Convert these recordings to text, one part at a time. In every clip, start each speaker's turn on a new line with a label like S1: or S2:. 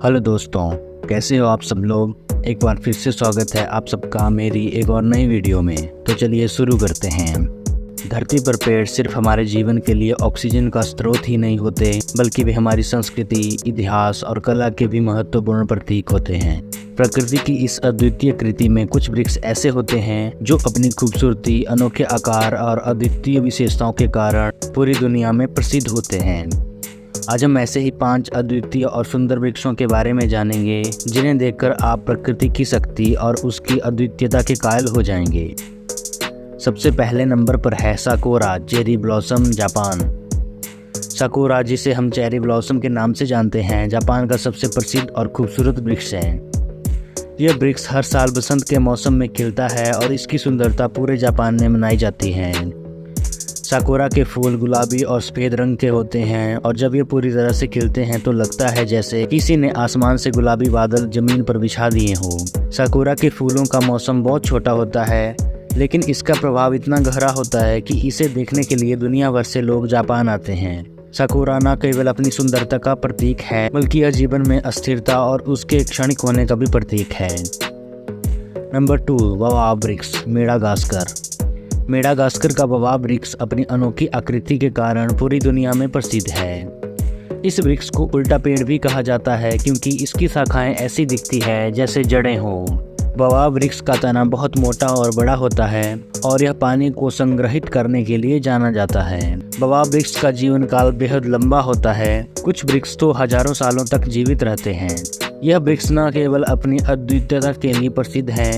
S1: Hello दोस्तों, कैसे हो आप सब लोग। एक बार फिर से स्वागत है आप सबका मेरी एक और नई वीडियो में। तो चलिए शुरू करते हैं। धरती पर पेड़ सिर्फ हमारे जीवन के लिए ऑक्सीजन का स्रोत ही नहीं होते, बल्कि वे हमारी संस्कृति, इतिहास और कला के भी महत्वपूर्ण प्रतीक होते हैं। प्रकृति की इस अद्वितीय कृति में कुछ वृक्ष ऐसे होते हैं जो अपनी खूबसूरती, अनोखे आकार और अद्वितीय विशेषताओं के कारण पूरी दुनिया में प्रसिद्ध होते हैं। आज हम ऐसे ही 5 अद्वितीय और सुंदर वृक्षों के बारे में जानेंगे, जिन्हें देखकर आप प्रकृति की शक्ति और उसकी अद्वितीयता के कायल हो जाएंगे। सबसे पहले नंबर पर है साकुरा चेरी ब्लॉसम, जापान। साकुरा, जिसे हम चेरी ब्लॉसम के नाम से जानते हैं, जापान का सबसे प्रसिद्ध और खूबसूरत वृक्ष है। यह वृक्ष हर साल बसंत के मौसम में खिलता है और इसकी सुंदरता पूरे जापान में मनाई जाती है। साकुरा के फूल गुलाबी और सफ़ेद रंग के होते हैं और जब ये पूरी तरह से खिलते हैं तो लगता है जैसे किसी ने आसमान से गुलाबी बादल जमीन पर बिछा दिए हों। साकुरा के फूलों का मौसम बहुत छोटा होता है, लेकिन इसका प्रभाव इतना गहरा होता है कि इसे देखने के लिए दुनिया भर से लोग जापान आते हैं। साकुरा न केवल अपनी सुंदरता का प्रतीक है, बल्कि यह जीवन में अस्थिरता और उसके क्षणिक होने का भी प्रतीक है। नंबर 2, बाओबाब वृक्ष, मेडागास्कर। मेडागास्कर का बाओबाब वृक्ष अपनी अनोखी आकृति के कारण पूरी दुनिया में प्रसिद्ध है। इस वृक्ष को उल्टा पेड़ भी कहा जाता है, क्योंकि इसकी शाखाएं ऐसी दिखती है जैसे जड़ें हों। बाओबाब वृक्ष का तना बहुत मोटा और बड़ा होता है और यह पानी को संग्रहित करने के लिए जाना जाता है। बाओबाब वृक्ष का जीवन काल बेहद लंबा होता है। कुछ वृक्ष तो हजारों सालों तक जीवित रहते हैं। यह वृक्ष न केवल अपनी अद्वितीयता के लिए प्रसिद्ध है,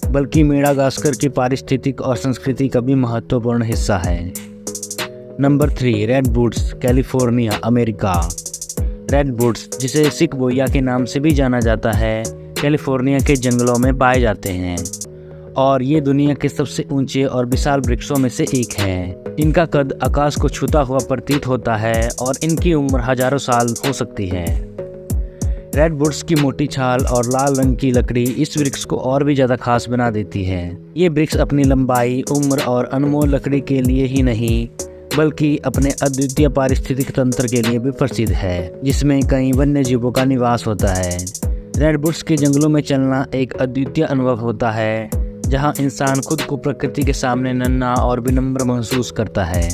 S1: बल्कि मेडागास्कर की पारिस्थितिक और संस्कृति का भी महत्वपूर्ण हिस्सा है। Number 3, redwoods, California, America. Redwoods, जिसे सिकवोया के नाम से भी जाना जाता है, कैलिफोर्निया के जंगलों में पाए जाते हैं और ये दुनिया के सबसे ऊंचे और विशाल वृक्षों में से एक है। इनका कद आकाश को छूता हुआ प्रतीत होता है और इनकी उम्र हजारों साल हो सकती है। रेडवुड्स की मोटी छाल और लाल रंग की लकड़ी इस वृक्ष को और भी ज़्यादा खास बना देती है। ये वृक्ष अपनी लंबाई, उम्र और अनमोल लकड़ी के लिए ही नहीं, बल्कि अपने अद्वितीय पारिस्थितिक तंत्र के लिए भी प्रसिद्ध है, जिसमें कई वन्य जीवों का निवास होता है। रेडवुड्स के जंगलों में चलना एक अद्वितीय अनुभव होता है, जहाँ इंसान खुद को प्रकृति के सामने नन्हा और विनम्र महसूस करता है।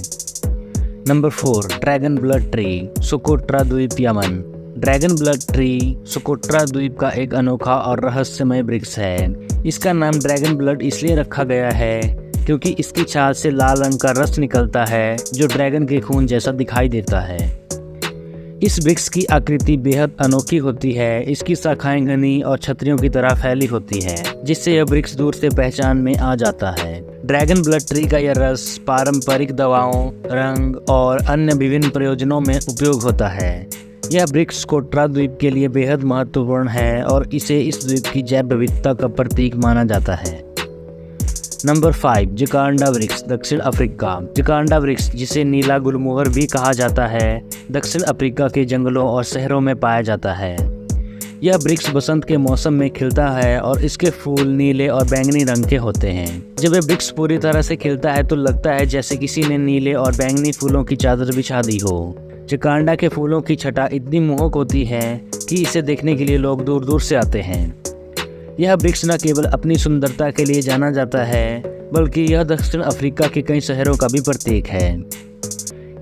S1: Number 4, dragon blood tree, Socotra द्वीप, Yemen. Dragon blood tree Socotra द्वीप का एक अनोखा और रहस्यमय वृक्ष है। इसका नाम ड्रैगन ब्लड इसलिए रखा गया है क्योंकि इसकी छाल से लाल रंग का रस निकलता है, जो ड्रैगन के खून जैसा दिखाई देता है। इस वृक्ष की आकृति बेहद अनोखी होती है। इसकी शाखाएं घनी और छतरियों की तरह फैली होती है, जिससे यह वृक्ष दूर से पहचान में आ जाता है। ड्रैगन ब्लड ट्री का यह रस पारंपरिक दवाओं, रंग और अन्य विभिन्न प्रयोजनों में उपयोग होता है। यह वृक्ष सोकोट्रा द्वीप के लिए बेहद महत्वपूर्ण है और इसे इस द्वीप की जैव विविधता का प्रतीक माना जाता है। नंबर 5, जकार्डा वृक्ष, दक्षिण अफ्रीका। जकार्डा वृक्ष, जिसे नीला गुलमोहर भी कहा जाता है, दक्षिण अफ्रीका के जंगलों और शहरों में पाया जाता है। यह वृक्ष बसंत के मौसम में खिलता है और इसके फूल नीले और बैंगनी रंग के होते हैं। जब यह वृक्ष पूरी तरह से खिलता है तो लगता है जैसे किसी ने नीले और बैंगनी फूलों की चादर बिछा दी हो। जकार्डा के फूलों की छटा इतनी मोहक होती है कि इसे देखने के लिए लोग दूर दूर से आते हैं। यह वृक्ष न केवल अपनी सुंदरता के लिए जाना जाता है, बल्कि यह दक्षिण अफ्रीका के कई शहरों का भी प्रतीक है।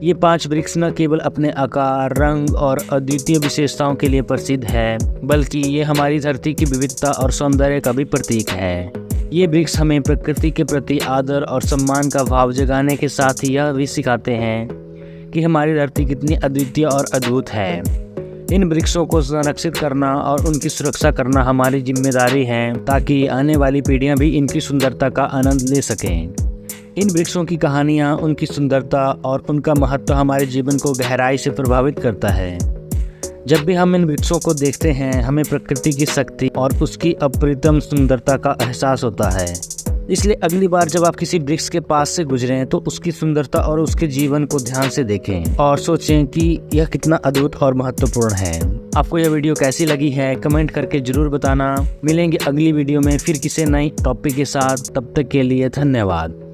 S1: ये 5 वृक्ष न केवल अपने आकार, रंग और अद्वितीय विशेषताओं के लिए प्रसिद्ध है, बल्कि ये हमारी धरती की विविधता और सौंदर्य का भी प्रतीक है। ये वृक्ष हमें प्रकृति के प्रति आदर और सम्मान का भाव जगाने के साथ ही यह भी सिखाते हैं कि हमारी धरती कितनी अद्वितीय और अद्भुत है। इन वृक्षों को संरक्षित करना और उनकी सुरक्षा करना हमारी जिम्मेदारी है, ताकि आने वाली पीढ़ियां भी इनकी सुंदरता का आनंद ले सकें। इन वृक्षों की कहानियां, उनकी सुंदरता और उनका महत्व हमारे जीवन को गहराई से प्रभावित करता है। जब भी हम इन वृक्षों को देखते हैं, हमें प्रकृति की शक्ति और उसकी अप्रतिम सुंदरता का एहसास होता है। इसलिए अगली बार जब आप किसी वृक्ष के पास से गुजरें तो उसकी सुंदरता और उसके जीवन को ध्यान से देखें और सोचें कि यह कितना अद्भुत और महत्वपूर्ण है। आपको यह वीडियो कैसी लगी है कमेंट करके जरूर बताना। मिलेंगे अगली वीडियो में फिर किसी नई टॉपिक के साथ। तब तक के लिए धन्यवाद।